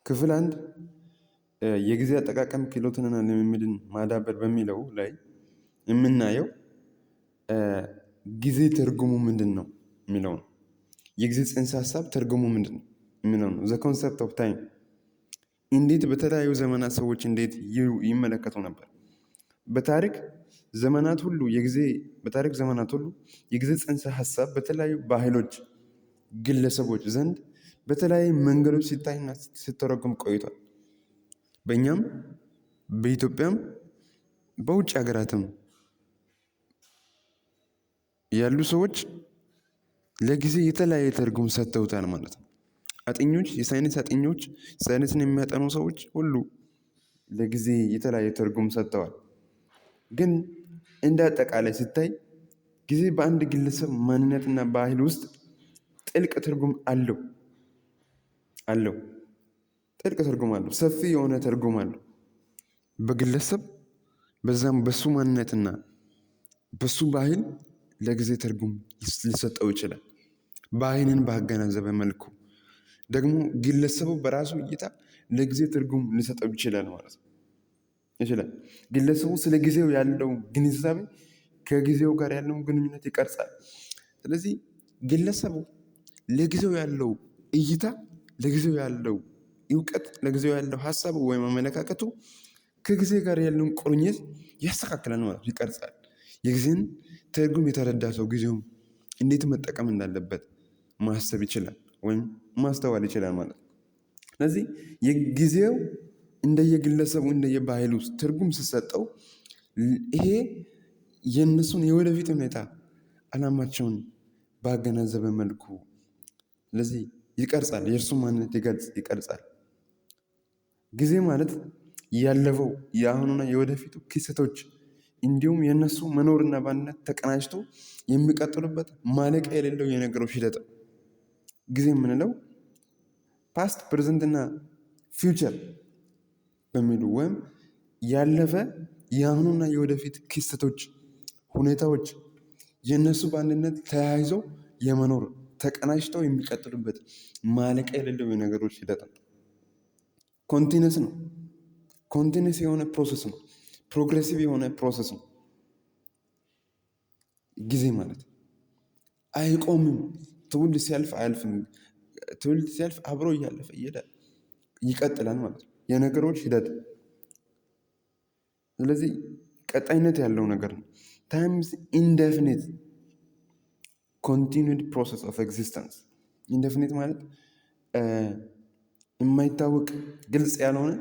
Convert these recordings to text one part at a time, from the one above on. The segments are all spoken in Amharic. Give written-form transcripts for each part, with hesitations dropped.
ክፍል አንድ የጊዜ አጠቃቀም ክህሎትንና ልምምድን ማዳበር በሚለው ላይ የምናየው ጊዜ ትርጉሙ ምንድን ነው የሚለው ነው። የጊዜ ጽንሰ ሀሳብ ትርጉሙ ምንድን ነው የሚለው ነው። ዘ ኮንሰፕት ኦፍ ታይም እንዴት በተለያዩ ዘመናት ሰዎች እንዴት ይመለከቱ ነበር። በታሪክ ዘመናት ሁሉ የጊዜ ጽንሰ ሀሳብ በተለያዩ ባህሎች፣ ግለሰቦች ዘንድ በተለያዩ መንገዶች ሲታይና ሲተረጎም ቆይቷል። በእኛም በኢትዮጵያም በውጭ ሀገራትም ያሉ ሰዎች ለጊዜ የተለያየ ትርጉም ሰጥተውታል ማለት ነው። አጥኞች፣ የሳይንስ አጥኞች፣ ሳይንስን የሚያጠኑ ሰዎች ሁሉ ለጊዜ የተለያየ ትርጉም ሰጥተዋል። ግን እንደ አጠቃላይ ሲታይ ጊዜ በአንድ ግለሰብ ማንነትና ባህል ውስጥ ጥልቅ ትርጉም አለው። ጥልቅ ትርጉም አለው። ሰፊ የሆነ ትርጉም አለው። በግለሰብ በዛም በሱ ማንነትና በሱ ባህል ለጊዜ ትርጉም ሊሰጠው ይችላል። ባህልን ባገናዘበ መልኩ ደግሞ ግለሰቡ በራሱ እይታ ለጊዜ ትርጉም ሊሰጠው ይችላል ማለት ነው። ግለሰቡ ስለ ጊዜው ያለው ግንዛቤ ከጊዜው ጋር ያለውን ግንኙነት ይቀርጻል። ስለዚህ ግለሰቡ ለጊዜው ያለው እይታ፣ ለጊዜው ያለው እውቀት፣ ለጊዜው ያለው ሀሳብ ወይም አመለካከቱ ከጊዜ ጋር ያለውን ቁርኝት ያስተካክላል ማለት ነው፣ ይቀርጻል። የጊዜን ትርጉም የተረዳ ሰው ጊዜውን እንዴት መጠቀም እንዳለበት ማሰብ ይችላል ወይም ማስተዋል ይችላል ማለት ነው። ስለዚህ የጊዜው እንደየግለሰቡ እንደየባህሉ ትርጉም ሲሰጠው ይሄ የእነሱን የወደፊት ሁኔታ ዓላማቸውን ባገናዘበ መልኩ ስለዚህ ይቀርጻል፣ የእርሱ ማንነት ይቀርጻል። ጊዜ ማለት ያለፈው የአሁኑና የወደፊቱ ክስተቶች እንዲሁም የእነሱ መኖርና በአንድነት ተቀናጅቶ የሚቀጥሉበት ማለቂያ የሌለው የነገሮች ሂደት ነው። ጊዜ የምንለው ፓስት፣ ፕሬዘንት እና ፊውቸር በሚሉ ወይም ያለፈ የአሁኑና የወደፊት ክስተቶች፣ ሁኔታዎች የእነሱ በአንድነት ተያይዘው የመኖር ተቀናጅተው የሚቀጥሉበት ማለቂያ የሌለው የነገሮች ሂደት ነው። ኮንቲነስ ነው። ኮንቲነስ የሆነ ፕሮሰስ ነው። ፕሮግሬሲቭ የሆነ ፕሮሰስ ነው። ጊዜ ማለት አይቆምም። ትውልድ ሲያልፍ አያልፍም። ትውልድ ሲያልፍ አብሮ እያለፈ ይሄዳል፣ ይቀጥላል ማለት ነው። የነገሮች ሂደት ስለዚህ ቀጣይነት ያለው ነገር ነው። ታይምስ ኢንደፊኒት ኮንቲኒድ ፕሮሰስ ኦፍ ኤግዚስተንስ። ኢንደፊኒት ማለት የማይታወቅ ግልጽ ያልሆነ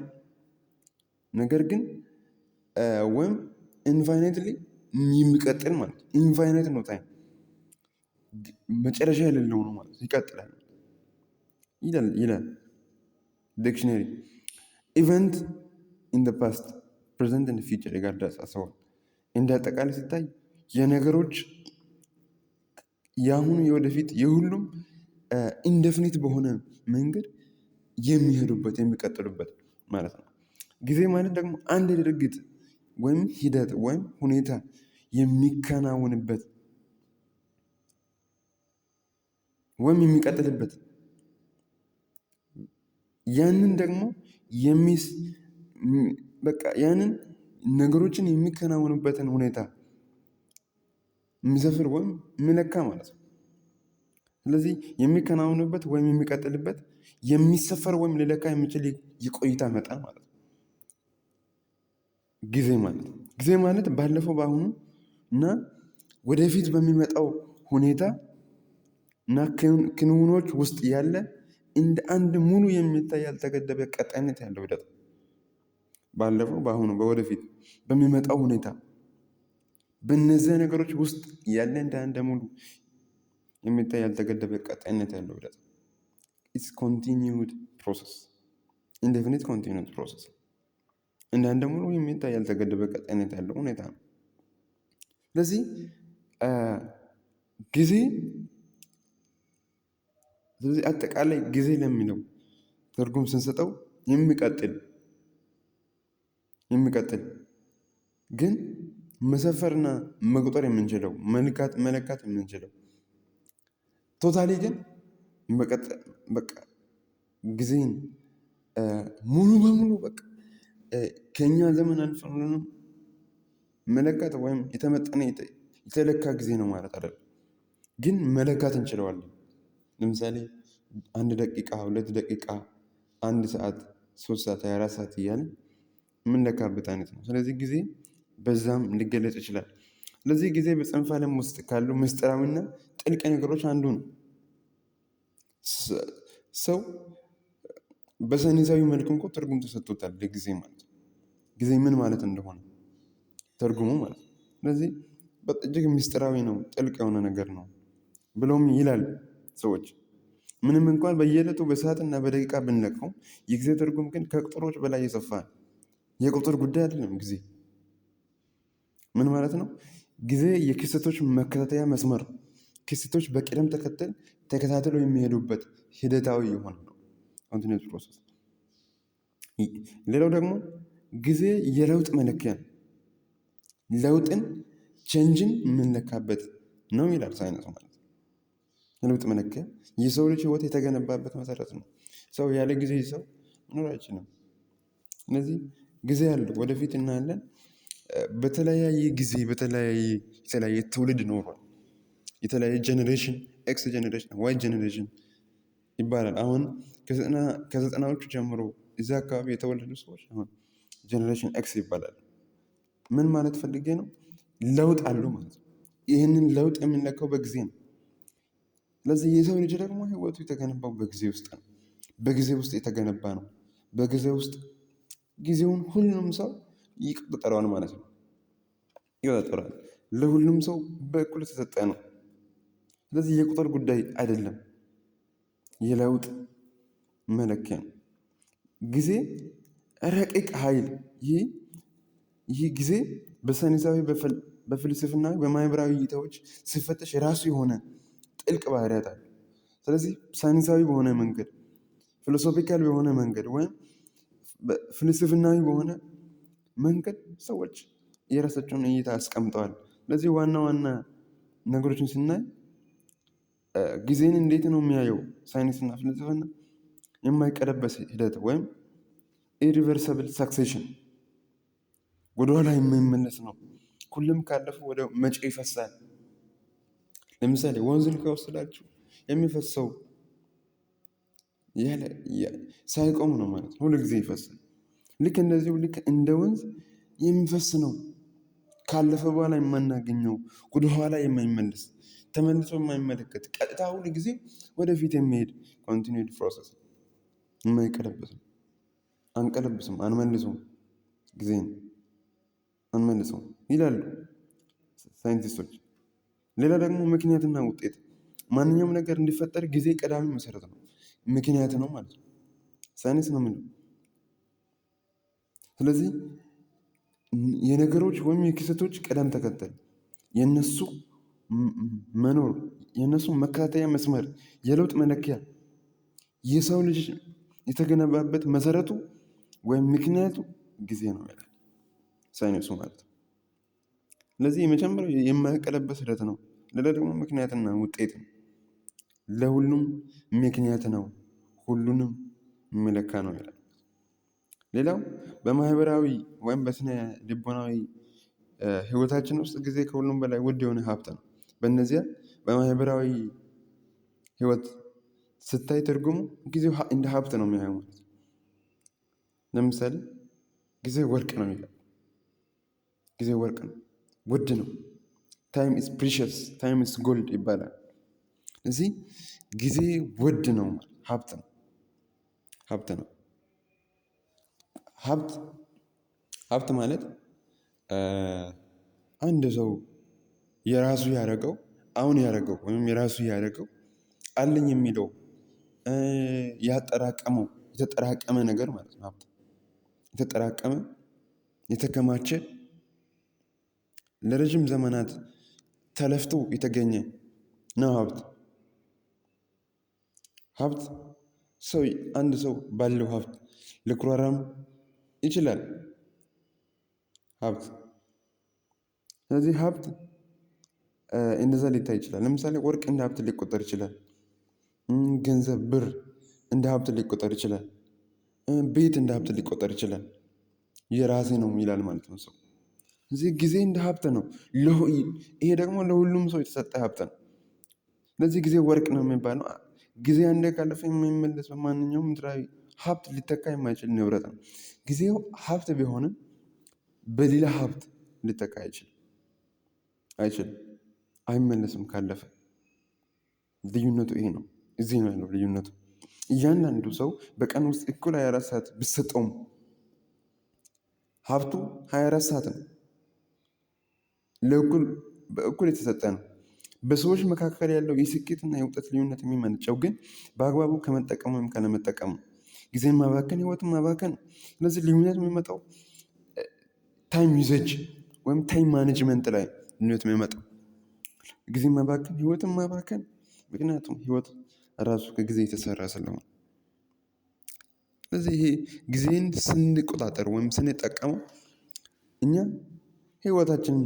ነገር ግን ወይም ኢንፋይናይትሊ የሚቀጥል ማለት ነው። ኢንፋይናይት ነው ታይም፣ መጨረሻ የሌለው ነው ማለት ይቀጥላል ይላል ዲክሽነሪ። ኢቨንት ኢን ዘ ፓስት ፕሬዘንት ኤንድ ፊውቸር የጋርዳስ አሰዋል። እንደ አጠቃላይ ሲታይ የነገሮች የአሁኑ የወደፊት የሁሉም ኢንደፊኒት በሆነ መንገድ የሚሄዱበት የሚቀጥሉበት ማለት ነው። ጊዜ ማለት ደግሞ አንድ ድርጊት ወይም ሂደት ወይም ሁኔታ የሚከናወንበት ወይም የሚቀጥልበት ያንን ደግሞ ያንን ነገሮችን የሚከናወኑበትን ሁኔታ የሚሰፍር ወይም የሚለካ ማለት ነው። ስለዚህ የሚከናወንበት ወይም የሚቀጥልበት የሚሰፈር ወይም ሊለካ የሚችል የቆይታ መጠን ማለት ነው። ጊዜ ማለት ባለፈው በአሁኑ እና ወደፊት በሚመጣው ሁኔታ እና ክንውኖች ውስጥ ያለ እንደ አንድ ሙሉ የሚታይ ያልተገደበ ቀጣይነት ያለው ሂደት ነው። ባለፈው በአሁኑ በወደፊት በሚመጣው ሁኔታ በእነዚያ ነገሮች ውስጥ ያለ እንደ አንድ ሙሉ የሚታይ ያልተገደበ ቀጣይነት ያለው ሂደት ነው። ኢትስ ኮንቲኒዩድ ፕሮሰስ፣ ኢንዴፊኒት ኮንቲኒዩድ ፕሮሰስ። እንደ አንድ ሙሉ የሚታይ ያልተገደበ ቀጣይነት ያለው ሁኔታ ነው። ስለዚህ አጠቃላይ ጊዜ ለሚለው ትርጉም ስንሰጠው የሚቀጥል ግን መሰፈርና መቁጠር የምንችለው መለካት የምንችለው ቶታሊ ግን በቃ ጊዜን ሙሉ በሙሉ በቃ ከኛ ዘመን አልፈን መለካት ወይም የተመጠነ የተለካ ጊዜ ነው ማለት አይደለም፣ ግን መለካት እንችለዋለን። ለምሳሌ 1 ደቂቃ፣ 2 ደቂቃ፣ 1 ሰዓት፣ 3 ሰዓት፣ 24 ሰዓት እያለን የምንለካበት አይነት ነው። ስለዚህ ጊዜ በዛም ሊገለጽ ይችላል። ስለዚህ ጊዜ በጽንፈ ዓለም ውስጥ ካሉ ምስጢራዊና ጥልቅ ነገሮች አንዱ ነው። ሰው በሳይንሳዊ መልክ እንኳ ትርጉም ተሰጥቶታል ለጊዜ ማለት ነው። ጊዜ ምን ማለት እንደሆነ ተርጉሙ ማለት ነው። ስለዚህ እጅግ ምስጢራዊ ነው፣ ጥልቅ የሆነ ነገር ነው ብለውም ይላል ሰዎች። ምንም እንኳን በየዕለቱ በሰዓትና በደቂቃ ብንለካው የጊዜ ትርጉም ግን ከቁጥሮች በላይ የሰፋ ነው። የቁጥር ጉዳይ አይደለም ጊዜ። ምን ማለት ነው? ጊዜ የክስተቶች መከታተያ መስመር፣ ክስተቶች በቅደም ተከተል ተከታትለው የሚሄዱበት ሂደታዊ የሆነ ነው፣ ኮንቲኒየስ ፕሮሰስ። ሌላው ደግሞ ጊዜ የለውጥ መለኪያ ነው። ለውጥን ቼንጅን የምንለካበት ነው ይላል ሳይንስ ማለት ነው። የለውጥ መለኪያ የሰው ልጅ ህይወት የተገነባበት መሰረት ነው። ሰው ያለ ጊዜ ሰው መኖር አይችልም። ስለዚህ ጊዜ አለ፣ ወደፊት እናያለን። በተለያየ ጊዜ የተለያየ ትውልድ ኖሯል። የተለያየ ጀኔሬሽን፣ ኤክስ ጀኔሬሽን፣ ዋይ ጀኔሬሽን ይባላል። አሁን ከ90ዎቹ ጀምሮ እዛ አካባቢ የተወለዱ ሰዎች አሁን ጀኔሬሽን ኤክስ ይባላል። ምን ማለት ፈልጌ ነው? ለውጥ አሉ ማለት ነው። ይህንን ለውጥ የምንለካው በጊዜ ነው። ስለዚህ የሰው ልጅ ደግሞ ህይወቱ የተገነባው በጊዜ ውስጥ ነው። በጊዜ ውስጥ የተገነባ ነው። በጊዜ ውስጥ ጊዜውን ሁሉም ሰው ይቆጣጠረዋል ማለት ነው። ይቆጣጠረዋል። ለሁሉም ሰው በእኩል የተሰጠ ነው። ስለዚህ የቁጥር ጉዳይ አይደለም፣ የለውጥ መለኪያ ነው። ጊዜ ረቂቅ ኃይል። ይህ ጊዜ በሳይንሳዊ፣ በፍልስፍናዊ፣ በማህበራዊ እይታዎች ሲፈተሽ የራሱ የሆነ ጥልቅ ባህሪያት አለ። ስለዚህ ሳይንሳዊ በሆነ መንገድ፣ ፊሎሶፊካል በሆነ መንገድ ወይም ፍልስፍናዊ በሆነ መንገድ ሰዎች የራሳቸውን እይታ አስቀምጠዋል። ስለዚህ ዋና ዋና ነገሮችን ስናይ ጊዜን እንዴት ነው የሚያየው ሳይንስና ፍልስፍና? የማይቀለበስ ሂደት ወይም ኢሪቨርሰብል ሳክሴሽን፣ ወደኋላ የማይመለስ ነው። ሁሉም ካለፈው ወደ መጪው ይፈሳል። ለምሳሌ ወንዝን ከወሰዳችሁ የሚፈሰው ሳይቆም ነው ማለት ነው። ሁሉ ጊዜ ይፈሳል። ልክ እንደዚሁ ልክ እንደ ወንዝ የሚፈስ ነው። ካለፈ በኋላ የማናገኘው፣ ወደ ኋላ የማይመለስ፣ ተመልሶ የማይመለከት፣ ቀጥታ ሁሉ ጊዜ ወደፊት የሚሄድ ኮንቲኒድ ፕሮሰስ፣ የማይቀለበስም፣ አንቀለብስም፣ አንመልሰውም፣ ጊዜን አንመልሰውም ይላሉ ሳይንቲስቶች። ሌላ ደግሞ ምክንያትና ውጤት። ማንኛውም ነገር እንዲፈጠር ጊዜ ቀዳሚ መሰረት ነው፣ ምክንያት ነው ማለት ነው። ሳይንስ ነው የምንለው። ስለዚህ የነገሮች ወይም የክስተቶች ቅደም ተከተል፣ የነሱ መኖር፣ የነሱ መከታተያ መስመር፣ የለውጥ መለኪያ የሰው ልጅ የተገነባበት መሰረቱ ወይም ምክንያቱ ጊዜ ነው ይላል ሳይንሱ ማለት ነው። ስለዚህ የመጀመሪያው የማይቀለበስ ሂደት ነው። ሌላ ደግሞ ምክንያትና ውጤት ነው። ለሁሉም ምክንያት ነው፣ ሁሉንም የሚለካ ነው ይላል። ሌላው በማህበራዊ ወይም በስነ ልቦናዊ ህይወታችን ውስጥ ጊዜ ከሁሉም በላይ ውድ የሆነ ሀብት ነው። በእነዚያ በማህበራዊ ህይወት ስታይ ትርጉሙ ጊዜው እንደ ሀብት ነው የሚያየው ማለት ነው። ለምሳሌ ጊዜ ወርቅ ነው ይላል። ጊዜ ወርቅ ነው፣ ውድ ነው። ታይም ኢዝ ፕሪሸስ፣ ታይም ኢዝ ጎልድ ይባላል። እዚህ ጊዜ ውድ ነው፣ ሀብት ነው፣ ሀብት ነው። ሀብት ማለት አንድ ሰው የራሱ ያደረገው፣ አሁን ያደረገው ወይም የራሱ ያደረገው አለኝ የሚለው ያጠራቀመው፣ የተጠራቀመ ነገር ማለት ነው። ሀብት የተጠራቀመ፣ የተከማቸ፣ ለረጅም ዘመናት ተለፍቶ የተገኘ ነው ሀብት። ሀብት አንድ ሰው ባለው ሀብት ሊኩራራም ይችላል። ሀብት ስለዚህ ሀብት እንደዛ ሊታይ ይችላል። ለምሳሌ ወርቅ እንደ ሀብት ሊቆጠር ይችላል። ገንዘብ፣ ብር እንደ ሀብት ሊቆጠር ይችላል። ቤት እንደ ሀብት ሊቆጠር ይችላል። የራሴ ነው ይላል ማለት ነው ሰው። እዚህ ጊዜ እንደ ሀብት ነው። ይሄ ደግሞ ለሁሉም ሰው የተሰጠ ሀብት ነው። ስለዚህ ጊዜ ወርቅ ነው የሚባለው። ጊዜ አንዴ ካለፈ የማይመለስ በማንኛውም ምድራዊ ሀብት ሊተካ የማይችል ንብረት ነው። ጊዜው ሀብት ቢሆንም በሌላ ሀብት ሊተካ አይችልም፣ አይመለስም ካለፈ። ልዩነቱ ይሄ ነው። እዚህ ነው ያለው ልዩነቱ። እያንዳንዱ ሰው በቀን ውስጥ እኩል 24 ሰዓት ቢሰጠውም ሀብቱ 24 ሰዓት ነው። በእኩል የተሰጠ ነው። በሰዎች መካከል ያለው የስኬትና የእውቀት ልዩነት የሚመነጨው ግን በአግባቡ ከመጠቀም ወይም ካለመጠቀም ነው። ጊዜን ማባከን ህይወትን ማባከን ነው። ስለዚህ ልዩነት የሚመጣው ታይም ዩዘጅ ወይም ታይም ማኔጅመንት ላይ ልዩነት የሚመጣው። ጊዜን ማባከን ህይወትን ማባከን፣ ምክንያቱም ህይወት ራሱ ከጊዜ የተሰራ ስለሆነ። ስለዚህ ይሄ ጊዜን ስንቆጣጠር ወይም ስንጠቀመው እኛ ህይወታችንን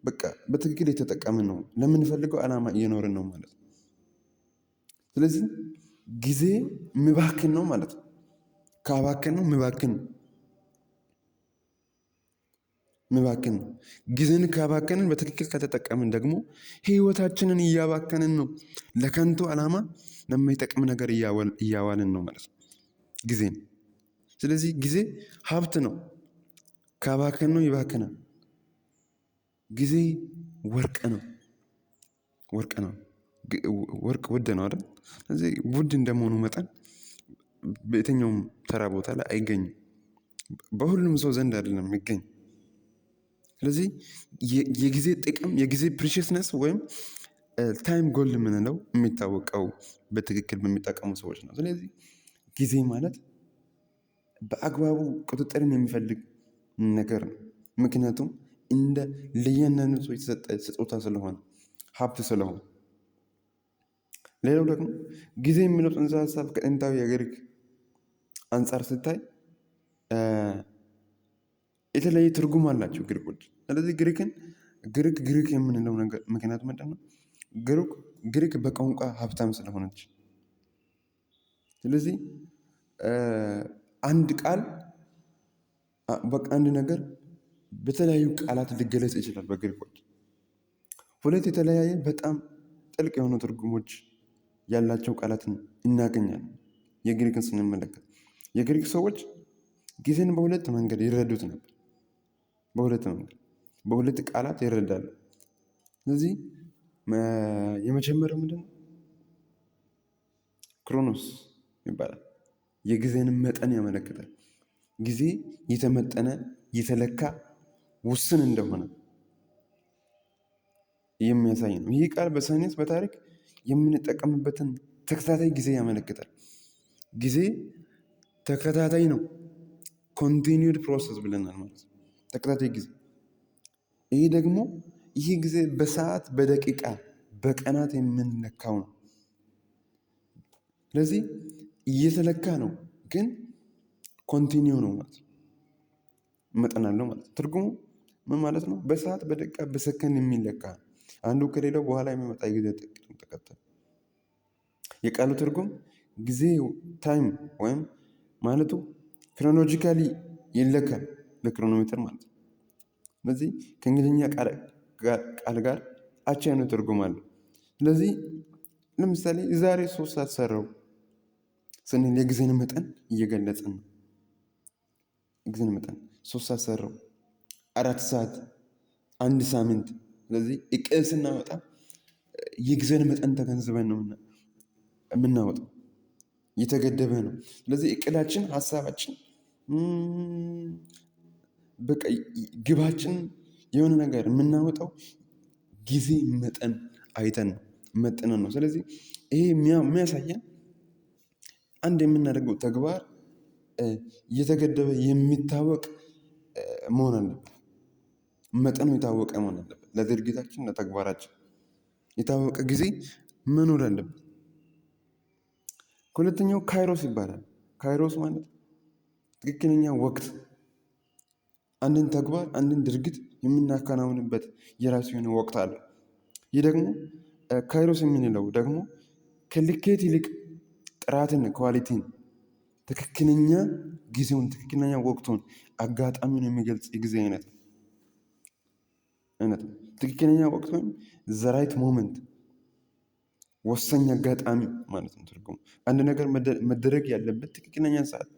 በቃ በትክክል የተጠቀምን ነው፣ ለምንፈልገው ዓላማ እየኖርን ነው ማለት ነው። ስለዚህ ጊዜ የሚባክን ነው ማለት ነው። ካባክን ነው የሚባክን ነው። ጊዜን ካባከንን በትክክል ከተጠቀምን ደግሞ ህይወታችንን እያባከንን ነው። ለከንቱ ዓላማ ለማይጠቅም ነገር እያዋልን ነው ማለት ነው ጊዜን። ስለዚህ ጊዜ ሀብት ነው። ካባከን ነው ይባክናል። ጊዜ ወርቅ ነው። ወርቅ ውድ ነው አይደል? ስለዚህ ውድ እንደመሆኑ መጠን በየትኛውም ተራ ቦታ ላይ አይገኝም። በሁሉም ሰው ዘንድ አይደለም የሚገኝ። ስለዚህ የጊዜ ጥቅም፣ የጊዜ ፕሪሽስነስ ወይም ታይም ጎል የምንለው የሚታወቀው በትክክል በሚጠቀሙ ሰዎች ነው። ስለዚህ ጊዜ ማለት በአግባቡ ቁጥጥርን የሚፈልግ ነገር ነው። ምክንያቱም እንደ ለእያንዳንዱ ሰው የተሰጠ ስጦታ ስለሆነ፣ ሀብት ስለሆነ። ሌላው ደግሞ ጊዜ የሚለው ጽንሰ ሀሳብ ከጥንታዊ የግሪክ አንጻር ስታይ የተለያየ ትርጉም አላቸው ግሪኮች። ስለዚህ ግሪክ የምንለው ነገር ምክንያቱ ምንድን ነው? ግሪክ በቋንቋ ሀብታም ስለሆነች። ስለዚህ አንድ ቃል በቃ አንድ ነገር በተለያዩ ቃላት ሊገለጽ ይችላል በግሪኮች። ሁለት የተለያየ በጣም ጥልቅ የሆኑ ትርጉሞች ያላቸው ቃላትን እናገኛለን። የግሪክን ስንመለከት የግሪክ ሰዎች ጊዜን በሁለት መንገድ ይረዱት ነበር። በሁለት ቃላት ይረዳሉ። ስለዚህ የመጀመሪያው ምንድን ነው? ክሮኖስ ይባላል። የጊዜን መጠን ያመለክታል። ጊዜ የተመጠነ የተለካ ውስን እንደሆነ የሚያሳይ ነው። ይህ ቃል በሳይንስ በታሪክ የምንጠቀምበትን ተከታታይ ጊዜ ያመለክታል። ጊዜ ተከታታይ ነው። ኮንቲኒዩድ ፕሮሰስ ብለናል ማለት ነው። ተከታታይ ጊዜ። ይህ ጊዜ በሰዓት፣ በደቂቃ፣ በቀናት የምንለካው ነው። ስለዚህ እየተለካ ነው፣ ግን ኮንቲኒዩ ነው ማለት ነው። መጠን አለው ማለት ነው። ትርጉሙ ምን ማለት ነው? በሰዓት፣ በደቂቃ፣ በሰከንድ የሚለካ አንዱ ከሌላው በኋላ የሚመጣ የጊዜ ቅደም ተከተል። የቃሉ ትርጉም ጊዜ ታይም ወይም ማለቱ ክሮኖሎጂካሊ ይለካል በክሮኖሜትር ማለት ነው። ስለዚህ ከእንግሊዝኛ ቃል ጋር አቻ የሆነ ትርጉም አለው። ስለዚህ ለምሳሌ ዛሬ 3 ሰዓት ሰራው ስንል የጊዜን መጠን እየገለጽን ነው። የጊዜን መጠን 3 ሰዓት ሰራው፣ 4 ሰዓት፣ 1 ሳምንት። ስለዚህ እቅድ ስናወጣ የጊዜን መጠን ተገንዝበን ነው የምናወጣው። የተገደበ ነው። ስለዚህ እቅዳችን፣ ሀሳባችን፣ በቃ ግባችን የሆነ ነገር የምናወጣው ጊዜ መጠን አይተን ነው፣ መጠነን ነው። ስለዚህ ይሄ የሚያሳየን አንድ የምናደርገው ተግባር የተገደበ የሚታወቅ መሆን አለበት። መጠኑ የታወቀ መሆን አለበት። ለድርጊታችን፣ ለተግባራችን የታወቀ ጊዜ መኖር አለበት። ሁለተኛው ካይሮስ ይባላል። ካይሮስ ማለት ትክክለኛ ወቅት፣ አንድን ተግባር፣ አንድን ድርጊት የምናከናውንበት የራሱ የሆነ ወቅት አለ። ይህ ደግሞ ካይሮስ የምንለው ደግሞ ከልኬት ይልቅ ጥራትን፣ ኳሊቲን ትክክለኛ ጊዜውን፣ ትክክለኛ ወቅቱን፣ አጋጣሚውን የሚገልጽ የጊዜ አይነት ነው። ትክክለኛ ወቅት ወይም ዘራይት ሞመንት፣ ወሳኝ አጋጣሚ ማለት ነው ትርጉሙ። አንድ ነገር መደረግ ያለበት ትክክለኛ ሰዓት፣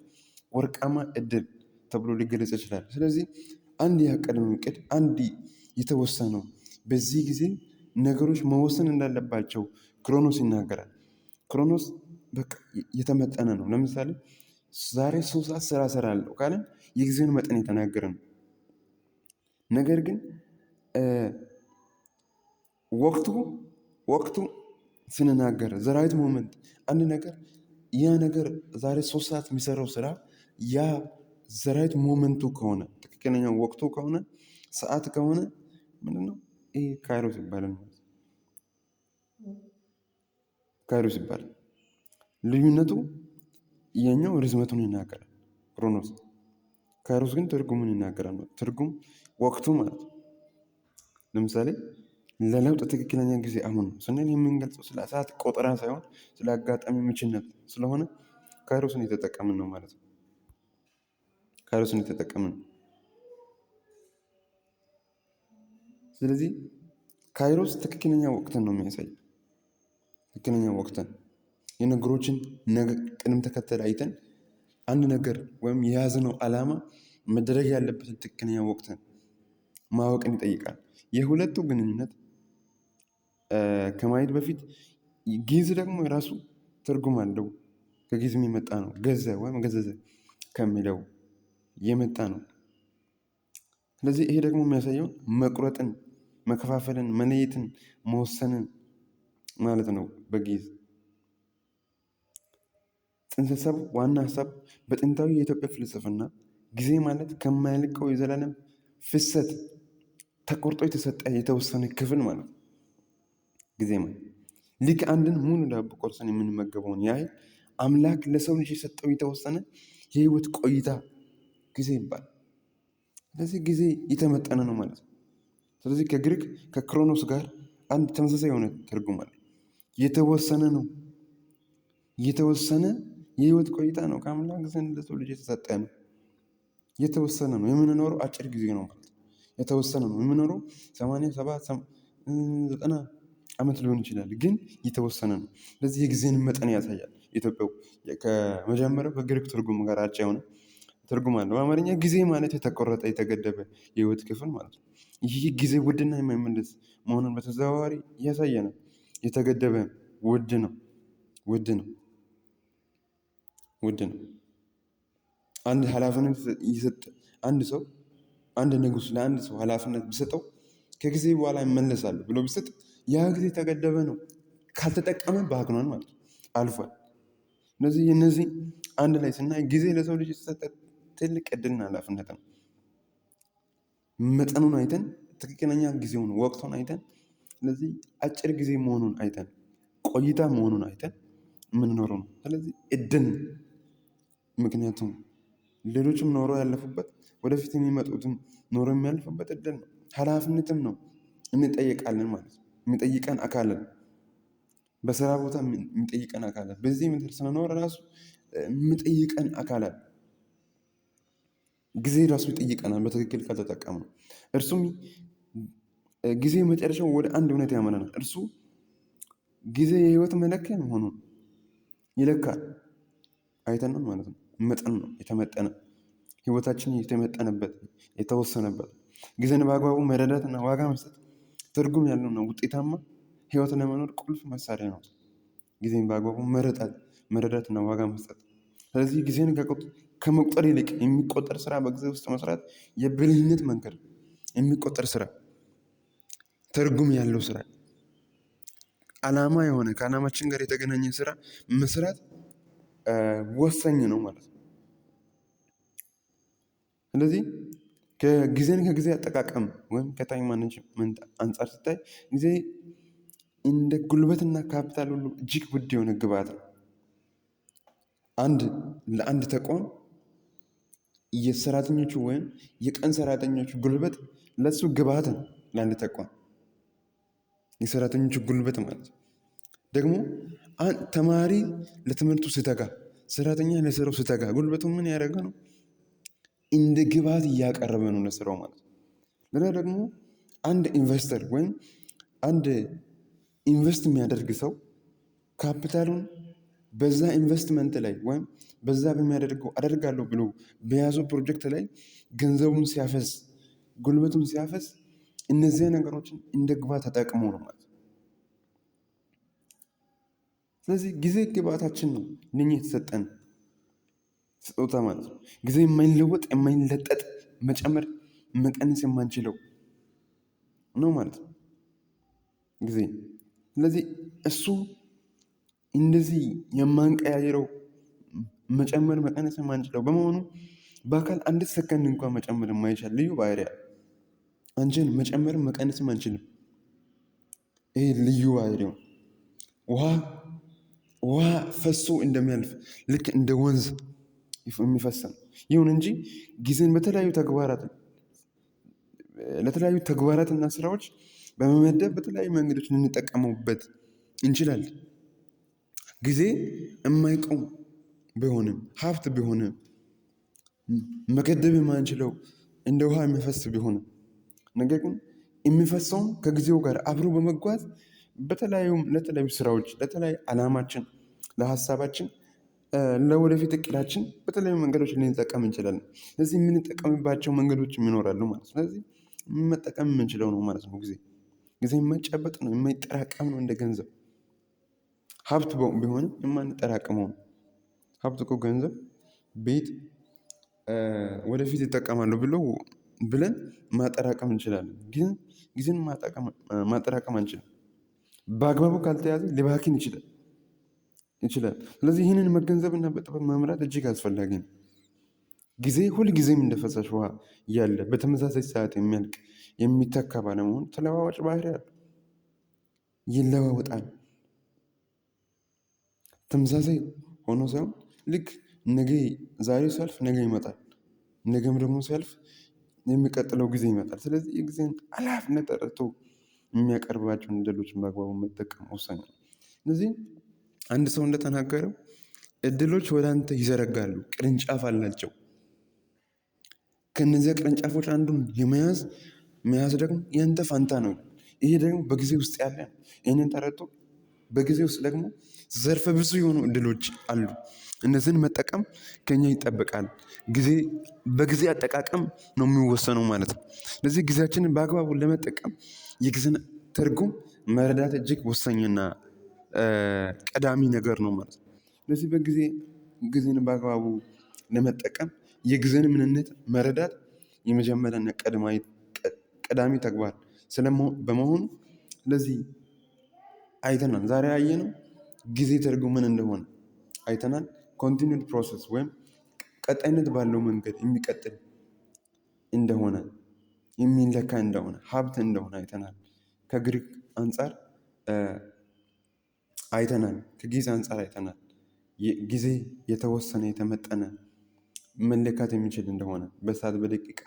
ወርቃማ እድል ተብሎ ሊገለጽ ይችላል። ስለዚህ አንድ ያቀድነው እቅድ፣ አንድ የተወሰነው በዚህ ጊዜ ነገሮች መወሰን እንዳለባቸው ክሮኖስ ይናገራል። ክሮኖስ በቃ የተመጠነ ነው። ለምሳሌ ዛሬ 3 ሰዓት ስራ እሰራለሁ ካለን የጊዜውን መጠን የተናገረ ነው። ነገር ግን ወቅቱ ስንናገር ዘራይት ሞመንት አንድ ነገር ያ ነገር ዛሬ 3 ሰዓት የሚሰራው ስራ ያ ዘራይት ሞመንቱ ከሆነ ትክክለኛ ወቅቱ ከሆነ ሰዓት ከሆነ ምንድነው ይሄ? ካይሮስ ይባላል። ካይሮስ ይባላል። ልዩነቱ የኛው ርዝመቱን ይናገራል ክሮኖስ፣ ካይሮስ ግን ትርጉሙን ይናገራል። ትርጉም ወቅቱ ማለት ነው። ለምሳሌ ለለውጥ ትክክለኛ ጊዜ አሁን ነው ስንል የምንገልጸው ስለ ሰዓት ቆጠራ ሳይሆን ስለ አጋጣሚ ምችነት ስለሆነ ካይሮስን የተጠቀምን ነው ማለት ነው። ካይሮስን የተጠቀምን። ስለዚህ ካይሮስ ትክክለኛ ወቅትን ነው የሚያሳይ። ትክክለኛ ወቅትን የነገሮችን ቅደም ተከተል አይተን አንድ ነገር ወይም የያዝነው ዓላማ መደረግ ያለበትን ትክክለኛ ወቅትን ማወቅን ይጠይቃል። የሁለቱ ግንኙነት ከማየት በፊት ጊዜ ደግሞ የራሱ ትርጉም አለው። ከጊዜ የመጣ ነው። ገዘ ወይም ገዘዘ ከሚለው የመጣ ነው። ስለዚህ ይሄ ደግሞ የሚያሳየው መቁረጥን፣ መከፋፈልን፣ መለየትን፣ መወሰንን ማለት ነው። በጊዜ ጽንሰ ሀሳቡ ዋና ሀሳብ በጥንታዊ የኢትዮጵያ ፍልስፍና ጊዜ ማለት ከማያልቀው የዘላለም ፍሰት ተቆርጦ የተሰጠ የተወሰነ ክፍል ማለት ነው። ጊዜ ማለት ልክ አንድን ሙሉ ዳቦ ቆርሰን የምንመገበውን ያህል አምላክ ለሰው ልጅ የሰጠው የተወሰነ የህይወት ቆይታ ጊዜ ይባላል። ስለዚህ ጊዜ የተመጠነ ነው ማለት ነው። ስለዚህ ከግሪክ ከክሮኖስ ጋር አንድ ተመሳሳይ የሆነ ትርጉም አለ። የተወሰነ ነው። የተወሰነ የህይወት ቆይታ ነው። ከአምላክ ዘንድ ለሰው ልጅ የተሰጠ ነው። የተወሰነ ነው። የምንኖረው አጭር ጊዜ ነው ማለት ነው። የተወሰነ ነው የምንኖረው 80 70 90 ዓመት ሊሆን ይችላል፣ ግን የተወሰነ ነው። ስለዚህ የጊዜን መጠን ያሳያል። ኢትዮጵያው ከመጀመሪያው ከግሪክ ትርጉም ጋር አቻ የሆነ ትርጉም አለው። በአማርኛ ጊዜ ማለት የተቆረጠ የተገደበ የህይወት ክፍል ማለት ነው። ይህ ጊዜ ውድና የማይመለስ መሆኑን በተዘዋዋሪ ያሳየናል። የተገደበ ውድ ነው። አንድ ኃላፊነት ይሰጥ አንድ ንጉስ ለአንድ ሰው ኃላፊነት ቢሰጠው ከጊዜ በኋላ ይመለሳሉ ብሎ ቢሰጥ ያ ጊዜ የተገደበ ነው። ካልተጠቀመ ባክኗል ማለት ነው፣ አልፏል። ስለዚህ እነዚህ አንድ ላይ ስናይ ጊዜ ለሰው ልጅ የተሰጠ ትልቅ እድልና ኃላፊነት ነው። መጠኑን አይተን ትክክለኛ ጊዜውን ወቅቱን አይተን፣ ስለዚህ አጭር ጊዜ መሆኑን አይተን ቆይታ መሆኑን አይተን የምንኖረው ነው። ስለዚህ እድል፣ ምክንያቱም ሌሎችም ኖሮ ያለፉበት ወደፊት የሚመጡትም ኖሮ የሚያልፉበት እድል ነው። ኃላፊነትም ነው። እንጠየቃለን ማለት ነው። የሚጠይቀን አካልን በስራ ቦታ የሚጠይቀን አካላት፣ በዚህ ምድር ስንኖር ራሱ የሚጠይቀን አካላት ጊዜ ራሱ ይጠይቀናል በትክክል ካልተጠቀምነው። እርሱም ጊዜ መጨረሻው ወደ አንድ እውነት ያመራናል። እርሱ ጊዜ የህይወት መለኪያ መሆኑን ይለካል። አይተናል ማለት ነው። መጠን ነው፣ የተመጠነ ህይወታችን የተመጠነበት የተወሰነበት። ጊዜን በአግባቡ መረዳትና ዋጋ መስጠት ትርጉም ያለው ነው። ውጤታማ ህይወት ለመኖር ቁልፍ መሳሪያ ነው። ጊዜን በአግባቡ መረዳትና ዋጋ መስጠት። ስለዚህ ጊዜን ከመቁጠር ይልቅ የሚቆጠር ስራ በጊዜ ውስጥ መስራት የብልህነት መንገድ። የሚቆጠር ስራ፣ ትርጉም ያለው ስራ፣ ዓላማ የሆነ ከዓላማችን ጋር የተገናኘ ስራ መስራት ወሳኝ ነው ማለት ነው። ስለዚህ ጊዜን ከጊዜ አጠቃቀም ወይም ከታይም ማኔጅመንት አንጻር ሲታይ ጊዜ እንደ ጉልበትና ካፒታል ሁሉ እጅግ ውድ የሆነ ግብዓት ነው። ለአንድ ተቋም የሰራተኞቹ ወይም የቀን ሰራተኞቹ ጉልበት ለሱ ግብዓት ነው። ለአንድ ተቋም የሰራተኞቹ ጉልበት ማለት ነው። ደግሞ ተማሪ ለትምህርቱ ሲተጋ ሰራተኛ ለስራው ስተጋ ጉልበቱ ምን ያደረገ ነው? እንደ ግብዓት እያቀረበ ነው ለስራው ማለት ነው። ሌላ ደግሞ አንድ ኢንቨስተር ወይም አንድ ኢንቨስት የሚያደርግ ሰው ካፒታሉን በዛ ኢንቨስትመንት ላይ ወይም በዛ በሚያደርገው አደርጋለሁ ብሎ በያዘው ፕሮጀክት ላይ ገንዘቡን ሲያፈስ ጉልበቱን ሲያፈስ እነዚህ ነገሮችን እንደ ግብዓት ተጠቅሞ ነው ማለት ነው። ስለዚህ ጊዜ ግብዓታችን ነው፣ ለኛ የተሰጠን ስጦታ ማለት ነው። ጊዜ የማይለወጥ የማይለጠጥ መጨመር መቀነስ የማንችለው ነው ማለት ነው ጊዜ። ስለዚህ እሱ እንደዚህ የማንቀያየረው መጨመር መቀነስ የማንችለው በመሆኑ በአካል አንድ ሰከንድ እንኳን መጨመር የማይቻል ልዩ ባህሪ አለ። አንቺን መጨመርም መቀነስም አንችልም። ይሄ ልዩ ባህሪው ውሃ ፈሶ እንደሚያልፍ ልክ እንደ ወንዝ የሚፈስ ነው። ይሁን እንጂ ጊዜን ለተለያዩ ተግባራትና ስራዎች በመመደብ በተለያዩ መንገዶች ልንጠቀመውበት እንችላለን። ጊዜ የማይቆም ቢሆንም ሀብት ቢሆንም መገደብ የማንችለው እንደ ውሃ የሚፈስ ቢሆንም ነገር ግን የሚፈሰውም ከጊዜው ጋር አብሮ በመጓዝ ለተለያዩ ስራዎች፣ ለተለያዩ ዓላማችን፣ ለሀሳባችን፣ ለወደፊት እቅዳችን በተለያዩ መንገዶች ልንጠቀም እንችላለን። ስለዚህ የምንጠቀምባቸው መንገዶችም ይኖራሉ ማለት ነው። ስለዚህ መጠቀም የምንችለው ነው ማለት ነው ጊዜ የማይጨበጥ ነው፣ የማይጠራቀም ነው። እንደ ገንዘብ ሀብት ቢሆንም የማንጠራቀመው ነው። ሀብት እኮ ገንዘብ፣ ቤት ወደፊት ይጠቀማሉ ብለን ማጠራቀም እንችላለን። ግን ጊዜን ማጠራቀም አንችልም። በአግባቡ ካልተያዘ ሊባክን ይችላል። ስለዚህ ይህንን መገንዘብና በጥበብ መምራት እጅግ አስፈላጊ ነው። ጊዜ ሁልጊዜም እንደ ፈሳሽ ውሃ ያለ በተመሳሳይ ሰዓት የሚያልቅ የሚተካ ባለመሆኑ ተለዋዋጭ ባህሪ አለው። ይለዋወጣል። ተመሳሳይ ሆኖ ሳይሆን ልክ ዛሬ ሲያልፍ ነገ ይመጣል፣ ነገም ደግሞ ሲያልፍ የሚቀጥለው ጊዜ ይመጣል። ስለዚህ የጊዜን ኃላፊነት ተረድቶ የሚያቀርባቸውን እድሎችን በአግባቡ መጠቀም ወሳኝ ነው። ስለዚህ አንድ ሰው እንደተናገረው እድሎች ወደ አንተ ይዘረጋሉ፣ ቅርንጫፍ አላቸው። ከነዚያ ቅርንጫፎች አንዱን መያዝ ደግሞ ያንተ ፋንታ ነው። ይሄ ደግሞ በጊዜ ውስጥ ያለ ነው። ይህንን ተረድቶ በጊዜ ውስጥ ደግሞ ዘርፈ ብዙ የሆኑ እድሎች አሉ። እነዚህን መጠቀም ከኛ ይጠበቃል። በጊዜ አጠቃቀም ነው የሚወሰነው ማለት ነው። ስለዚህ ጊዜያችንን በአግባቡ ለመጠቀም የጊዜን ትርጉም መረዳት እጅግ ወሳኝና ቀዳሚ ነገር ነው ማለት ነው። ስለዚህ ጊዜን በአግባቡ ለመጠቀም የጊዜን ምንነት መረዳት የመጀመሪያና ቀዳሚ ተግባር በመሆኑ ስለዚህ አይተናል። ዛሬ ያየነው ጊዜ ትርጉም ምን እንደሆነ አይተናል። ኮንቲኒድ ፕሮሰስ ወይም ቀጣይነት ባለው መንገድ የሚቀጥል እንደሆነ፣ የሚለካ እንደሆነ፣ ሀብት እንደሆነ አይተናል። ከግሪክ አንጻር አይተናል። ከጊዜ አንጻር አይተናል። ጊዜ የተወሰነ የተመጠነ መለካት የሚችል እንደሆነ በሰዓት፣ በደቂቃ፣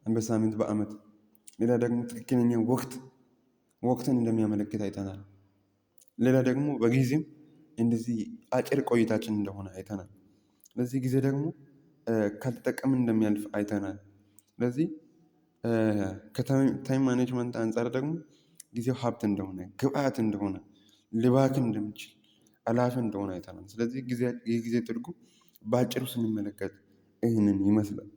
በሳምንት፣ በዓመት፣ ሌላ ደግሞ ትክክለኛ ወቅትን እንደሚያመለክት አይተናል። ሌላ ደግሞ በጊዜም እንደዚህ አጭር ቆይታችን እንደሆነ አይተናል። ስለዚህ ጊዜ ደግሞ ካልተጠቀምን እንደሚያልፍ አይተናል። ስለዚህ ከታይም ማኔጅመንት አንጻር ደግሞ ጊዜው ሀብት እንደሆነ፣ ግብአት እንደሆነ፣ ሊባክን እንደሚችል፣ አላፊ እንደሆነ አይተናል። ስለዚህ የጊዜ ትርጉም በአጭሩ ስንመለከት ይህንን ይመስላል።